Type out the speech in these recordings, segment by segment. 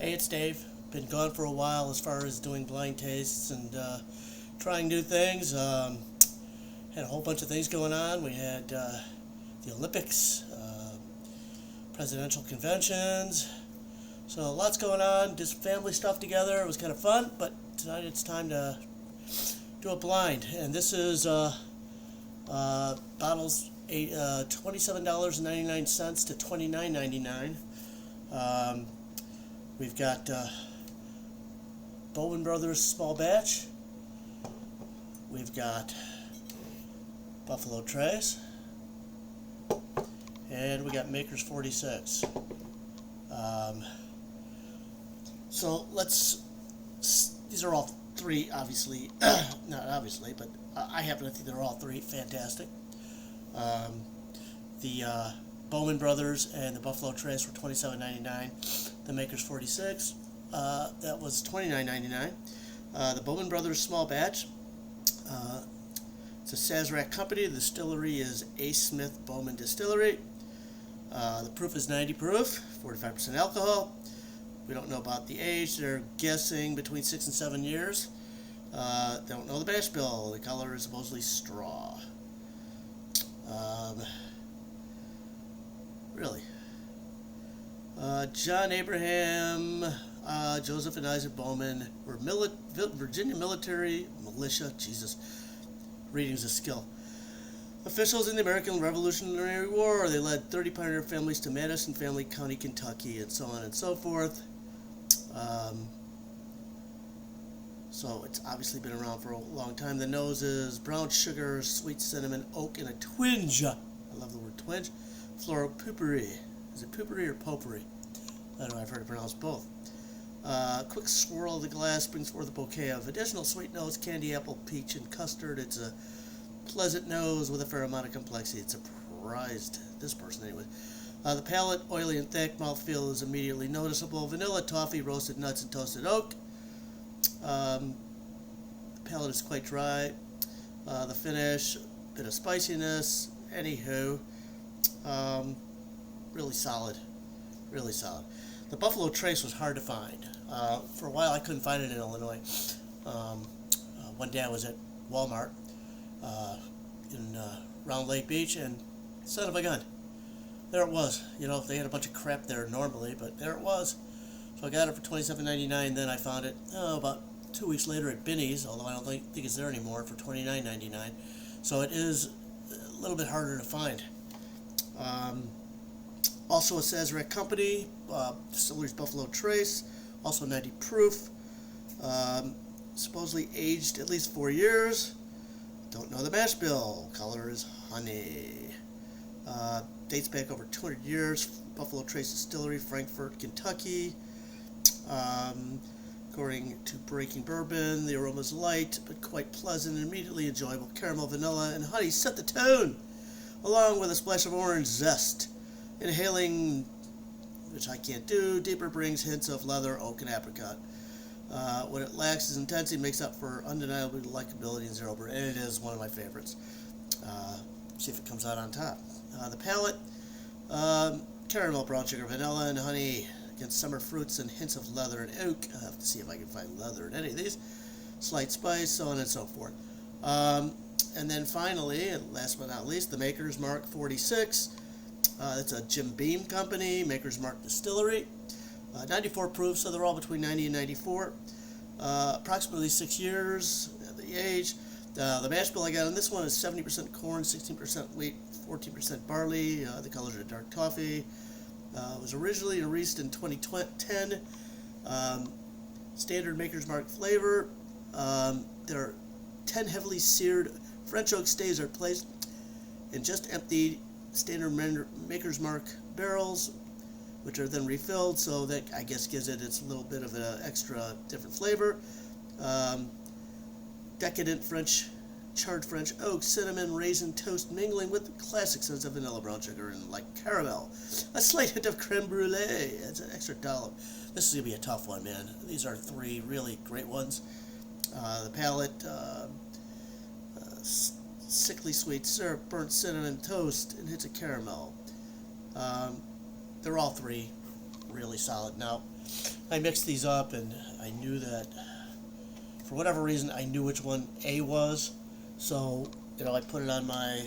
Hey, it's Dave. Been gone for a while as far as doing blind tastes and trying new things. Had a whole bunch of things going on. We had the Olympics, presidential conventions, so lots going on. Just family stuff together. It was kind of fun, but tonight it's time to do a blind. And this is bottles $27.99 to $29.99. We've got Bowman Brothers small batch. We've got Buffalo Trace. And we got Makers 46. So these are all three, obviously, not obviously, but I happen to think they're all three fantastic. The Bowman Brothers and the Buffalo Trace were $27.99. The Makers 46, that was $29.99. The Bowman Brothers small batch, it's a Sazerac company. The distillery is A. Smith Bowman Distillery. The proof is 90 proof, 45% alcohol. We don't know about the age. They're guessing between 6 and 7 years. Don't know the mash bill. The color is supposedly straw. Really. John Abraham, Joseph and Isaac Bowman were Virginia military militia. Jesus, reading's a skill. Officials in the American Revolutionary War. They led 30 pioneer families to Madison Family County, Kentucky, and so on and so forth. So it's obviously been around for a long time. The nose is brown sugar, sweet cinnamon, oak, and a twinge. I love the word twinge. Floral poopery. Is it poopery or potpourri? I don't know. I've heard it pronounced both. Quick swirl of the glass brings forth a bouquet of additional sweet notes: candy, apple, peach, and custard. It's a pleasant nose with a fair amount of complexity. It surprised this person anyway. The palate, oily and thick. Mouthfeel is immediately noticeable. Vanilla, toffee, roasted nuts, and toasted oak. The palate is quite dry. The finish, bit of spiciness. Anywho, really solid. Really solid. The Buffalo Trace was hard to find. For a while I couldn't find it in Illinois. One day I was at Walmart in Round Lake Beach, and son of a gun, there it was. You know, they had a bunch of crap there normally, but there it was. So I got it for $27.99. Then I found it about 2 weeks later at Binny's, although I don't think it's there anymore, for $29.99. So it is a little bit harder to find. Also a Sazerac company, distillery's Buffalo Trace, also 90 proof, supposedly aged at least 4 years. Don't know the mash bill. Color is honey. Dates back over 200 years. Buffalo Trace Distillery, Frankfort, Kentucky. According to Breaking Bourbon, the aroma is light but quite pleasant and immediately enjoyable. Caramel, vanilla, and honey set the tone, along with a splash of orange zest. Inhaling, which I can't do, deeper brings hints of leather, oak, and apricot. What it lacks is intensity, makes up for undeniable likability and zero burn, and it is one of my favorites. See if it comes out on top. The palate, caramel, brown sugar, vanilla, and honey against summer fruits and hints of leather and oak. I'll have to see if I can find leather in any of these. Slight spice, so on and so forth. And then finally, and last but not least, the Makers Mark 46. It's a Jim Beam company, Makers Mark Distillery. 94 proof, so they're all between 90 and 94. Approximately 6 years, the age. The mash bill I got on this one is 70% corn, 16% wheat, 14% barley. The colors are dark toffee. It was originally released in 2010. Standard Makers Mark flavor. There are 10 heavily seared French oak staves are placed in just emptied standard Makers Mark barrels, which are then refilled, so that I guess gives it its little bit of an extra different flavor. Decadent charred French oak, cinnamon, raisin, toast, mingling with classic scents of vanilla, brown sugar, and like caramel. A slight hint of creme brulee. It's an extra dollop. This is going to be a tough one, man. These are three really great ones. The palate, sickly sweet syrup, burnt cinnamon, toast, and hits of caramel. They're all three really solid. Now, I mixed these up, and I knew that, for whatever reason, I knew which one A was. So, I put it on my,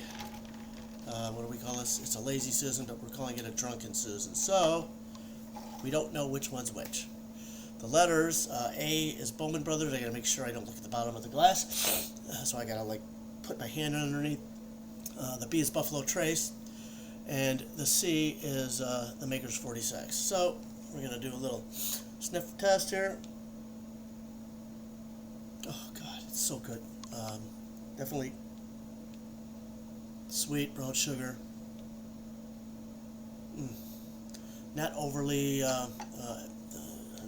what do we call this? It's a lazy Susan, but we're calling it a drunken Susan. So, we don't know which one's which. The letters, A is Bowman Brothers. I gotta make sure I don't look at the bottom of the glass. So I gotta put my hand underneath. The B is Buffalo Trace. And the C is the Makers 46. So we're gonna do a little sniff test here. Oh God, it's so good. Definitely sweet brown sugar. Not overly an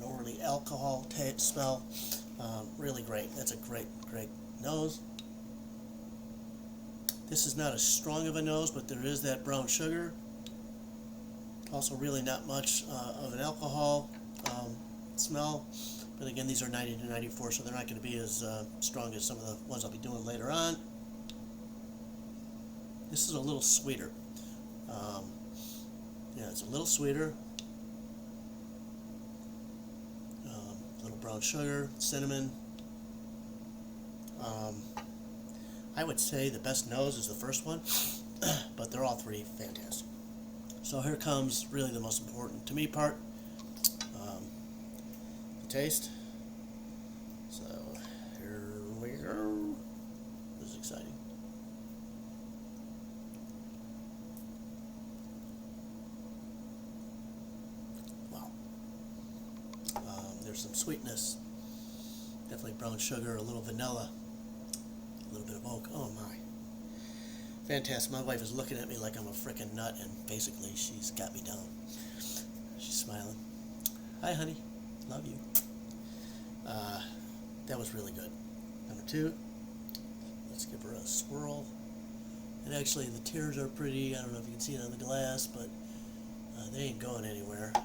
overly alcohol smell. Really great. That's a great nose. This is not as strong of a nose, but there is that brown sugar. Also, really not much of an alcohol smell. But again, these are 90 to 94, so they're not going to be as strong as some of the ones I'll be doing later on. This is a little sweeter. Yeah, it's a little sweeter. Little brown sugar, cinnamon. I would say the best nose is the first one, but they're all three fantastic. So here comes really the most important to me part, the taste. So here we go. This is exciting. Wow. There's some sweetness, definitely brown sugar, a little vanilla, a little bit of oak. Oh my. Fantastic. My wife is looking at me like I'm a frickin' nut, and basically she's got me down. She's smiling. Hi, honey. Love you. That was really good. Number two. Let's give her a swirl. And actually, the tears are pretty. I don't know if you can see it on the glass, but they ain't going anywhere. How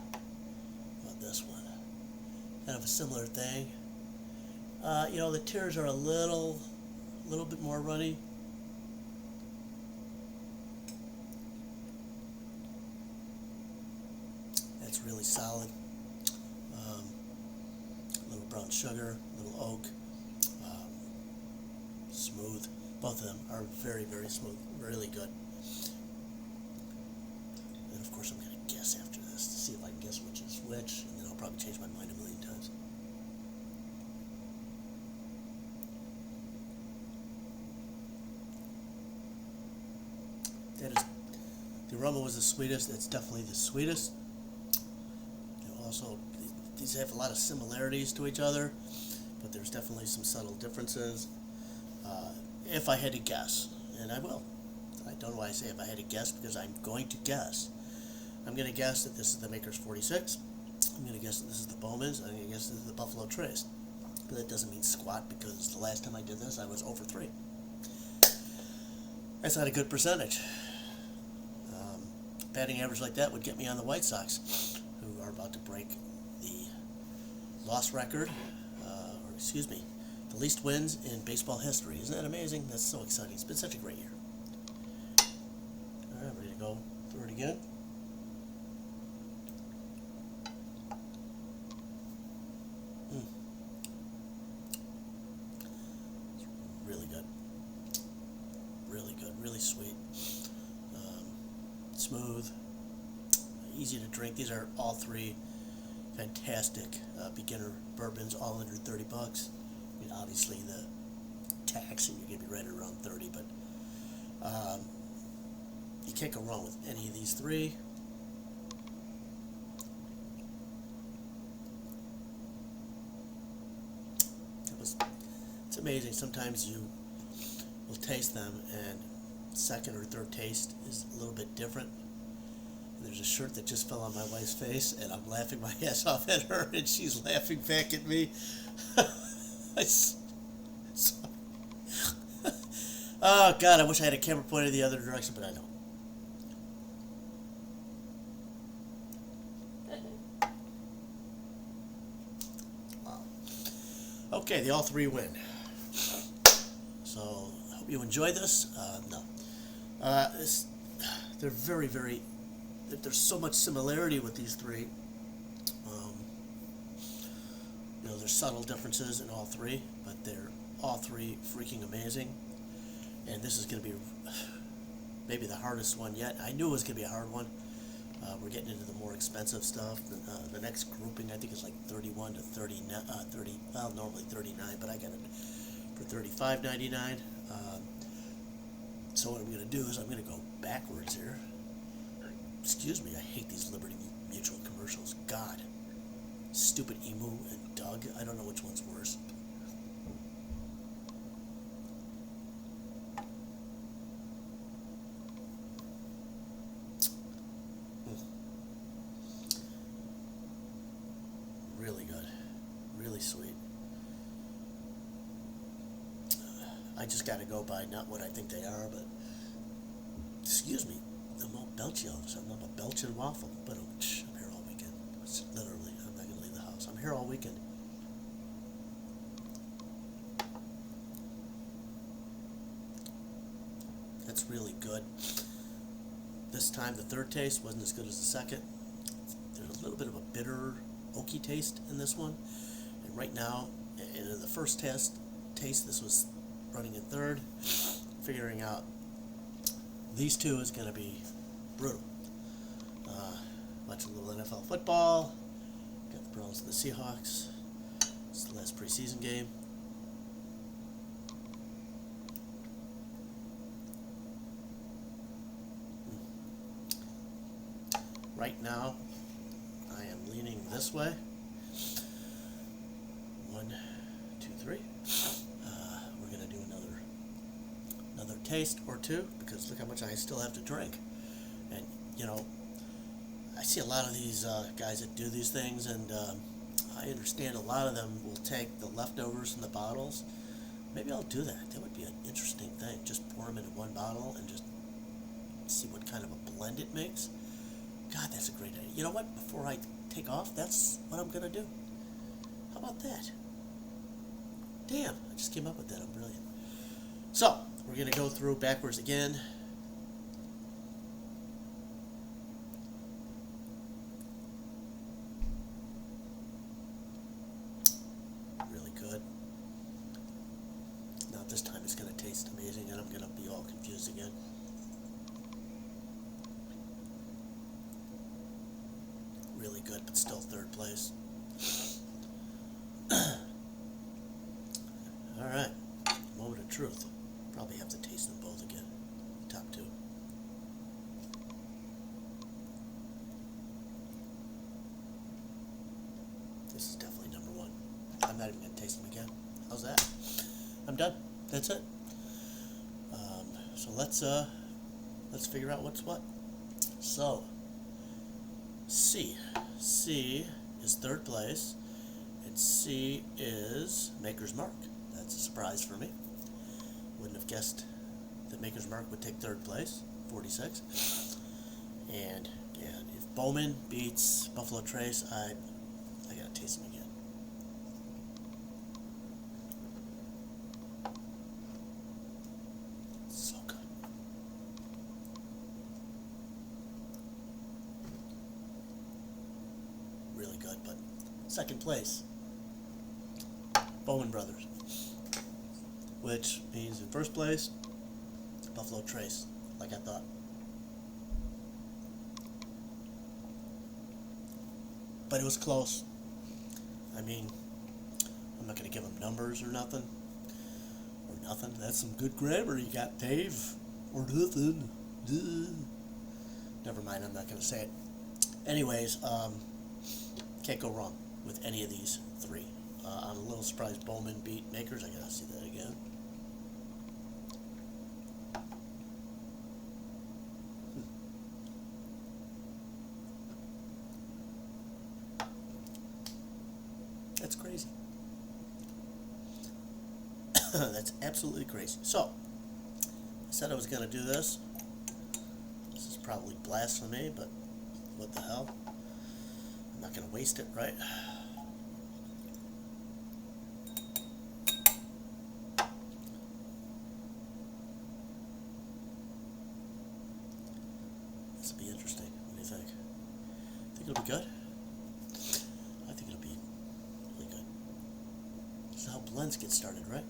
about this one? Kind of a similar thing. The tears are a little bit more runny. That's really solid. A little brown sugar, a little oak, smooth. Both of them are very, very smooth, really good. And of course I'm going to guess after this to see if I can guess which is which, and then I'll probably change my mind a million times. The aroma was the sweetest. It's definitely the sweetest. Also, these have a lot of similarities to each other, but there's definitely some subtle differences. If I had to guess, and I will. I don't know why I say if I had to guess, because I'm going to guess. I'm going to guess that this is the Makers 46. I'm going to guess that this is the Bowman's. I'm going to guess this is the Buffalo Trace. But that doesn't mean squat, because the last time I did this, I was over 3. That's not a good percentage. Batting average like that would get me on the White Sox, who are about to break the loss record, the least wins in baseball history. Isn't that amazing? That's so exciting. It's been such a great year. All right, ready to go through it again. Really good. Really good. Really sweet. Smooth. Easy to drink. These are all three fantastic beginner bourbons, all under $30. I mean, obviously the tax, and you're gonna be right around 30, but you can't go wrong with any of these three. It's amazing. Sometimes you will taste them, and second or third taste is a little bit different. And there's a shirt that just fell on my wife's face, and I'm laughing my ass off at her, and she's laughing back at me. Oh God, I wish I had a camera pointed the other direction, but I don't. Wow. Okay, they all three win. So I hope you enjoy this. They're very, very. There's so much similarity with these three. there's subtle differences in all three, but they're all three freaking amazing. And this is going to be maybe the hardest one yet. I knew it was going to be a hard one. We're getting into the more expensive stuff. The next grouping I think is like 31 to 30, well, normally 39, but I got it for $35.99. So what I'm going to do is I'm going to go backwards here. Excuse me, I hate these Liberty Mutual commercials. God. Stupid Emu and Doug. I don't know which one's worse. Really good. Really sweet. I just got to go by not what I think they are, but excuse me, I'm all belchy all of a sudden. I'm a belching waffle, but I'm here all weekend. It's literally, I'm not going to leave the house. I'm here all weekend. That's really good. This time the third taste wasn't as good as the second. There's a little bit of a bitter, oaky taste in this one. And right now, and in the first taste, this was running in third. Figuring out these two is going to be brutal. Watching a little NFL football. Got the Browns and the Seahawks. It's the last preseason game. Right now, I am leaning this way. 1, 2, 3. We're going to do another taste or two, because look how much I still have to drink. And, you know, I see a lot of these guys that do these things, and I understand a lot of them will take the leftovers from the bottles. Maybe I'll do that. That would be an interesting thing. Just pour them into one bottle and just see what kind of a blend it makes. God, that's a great idea. You know what? Before I take off, that's what I'm going to do. How about that? Damn, I just came up with that. I'm brilliant. So, we're going to go through backwards again. Really good. Now this time it's going to taste amazing, and I'm going to be all confused again. Really good, but still third place. Alright, moment of truth. Probably have to taste them both again. Top two. This is definitely number one. I'm not even going to taste them again. How's that? I'm done. That's it. So let's figure out what's what. So, C is third place, and C is Maker's Mark. That's a surprise for me. Wouldn't have guessed that Maker's Mark would take third place, 46. And yeah, if Bowman beats Buffalo Trace, I gotta taste them again. So good. Really good, but second place, Bowman Brothers, which means in first place, Buffalo Trace, like I thought. But it was close. I mean, I'm not going to give them numbers or nothing. That's some good grammar you got, Dave. Or nothing. Never mind, I'm not going to say it. Anyways, can't go wrong with any of these three. I'm a little surprised Bowman beat Makers. I gotta see that again. That's crazy. That's absolutely crazy. So, I said I was gonna do this. This is probably blasphemy, but what the hell? I'm not gonna waste it, right? This will be interesting. What do you think? Think it'll be good? I think it'll be really good. blends get started, right?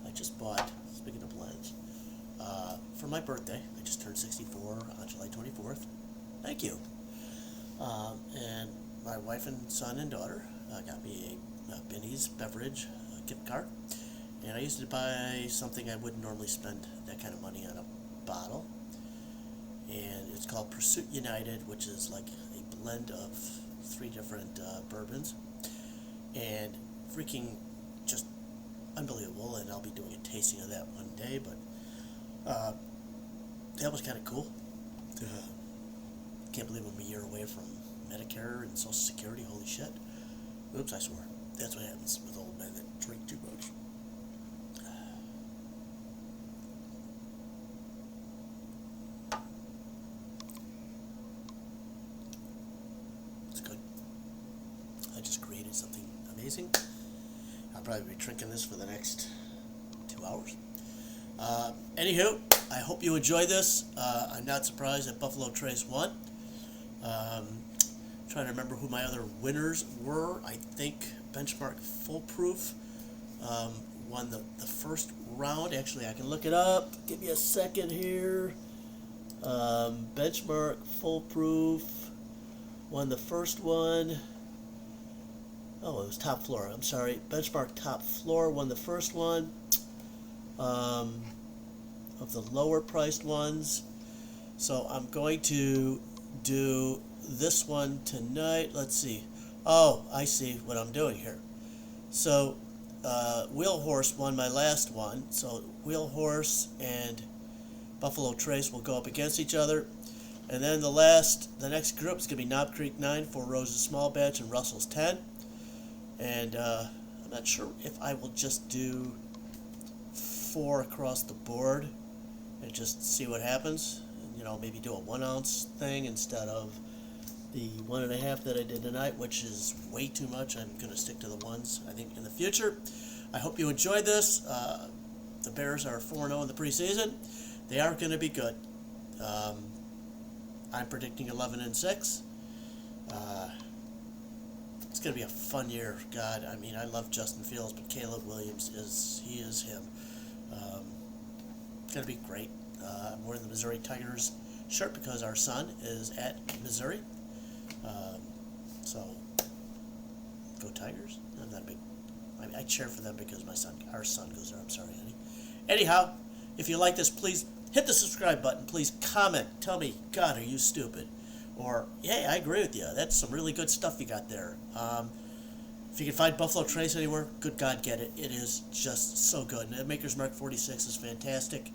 I just bought, speaking of blends, for my birthday, I just turned 64 on July 24th. Thank you. And my wife and son and daughter got me a Benny's beverage gift card. And I used to buy something I wouldn't normally spend that kind of money on, a bottle. And it's called Pursuit United, which is like a blend of 3 different bourbons. And freaking just unbelievable. And I'll be doing a tasting of that one day. But that was kind of cool. Can't believe I'm a year away from Medicare and Social Security. Holy shit. Oops, I swore. That's what happens with old men that drink too much. It's good. I just created something amazing. I'll probably be drinking this for the next 2 hours. Anywho, I hope you enjoy this. I'm not surprised that Buffalo Trace won. Trying to remember who my other winners were. I think Benchmark Foolproof won the first round. Actually, I can look it up. Give me a second here. Benchmark Foolproof won the first one. Oh, it was Top Floor. I'm sorry. Benchmark Top Floor won the first one. Of the lower priced ones. So I'm going to do this one tonight. Let's see. Oh, I see what I'm doing here. So Wheel Horse won my last one. So Wheel Horse and Buffalo Trace will go up against each other. And then the next group is going to be Knob Creek 9, Four Roses Small Batch, and Russell's 10. And I'm not sure if I will just do 4 across the board and just see what happens. You know, maybe do a 1 ounce thing instead of the 1.5 that I did tonight, which is way too much. I'm going to stick to the 1s, I think, in the future. I hope you enjoyed this. The Bears are 4-0 in the preseason. They are going to be good. I'm predicting 11-6. It's going to be a fun year. God, I mean, I love Justin Fields, but Caleb Williams is him. It's going to be great. I'm wearing the Missouri Tigers shirt because our son is at Missouri. So, go Tigers. I'm not a big. I cheer for them because our son goes there. I'm sorry, honey. Anyhow, if you like this, please hit the subscribe button. Please comment. Tell me, God, are you stupid? Or, yeah, I agree with you. That's some really good stuff you got there. If you can find Buffalo Trace anywhere, good God, get it. It is just so good. And the Maker's Mark 46 is fantastic.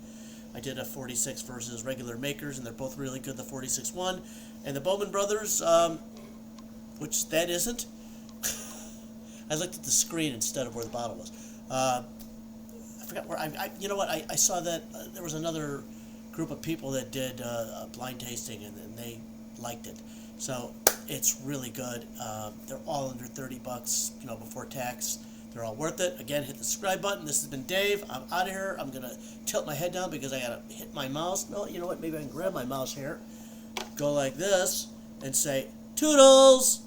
I did a 46 versus regular Makers, and they're both really good. The 46 won. And the Bowman Brothers, which that isn't. I looked at the screen instead of where the bottle was. I forgot where. You know what? I saw that there was another group of people that did a blind tasting, and they liked it. So it's really good. They're all under $30, you know, before tax. They're all worth it. Again, hit the subscribe button. This has been Dave. I'm out of here. I'm going to tilt my head down because I got to hit my mouse. No, you know what? Maybe I can grab my mouse here, go like this, and say, Toodles!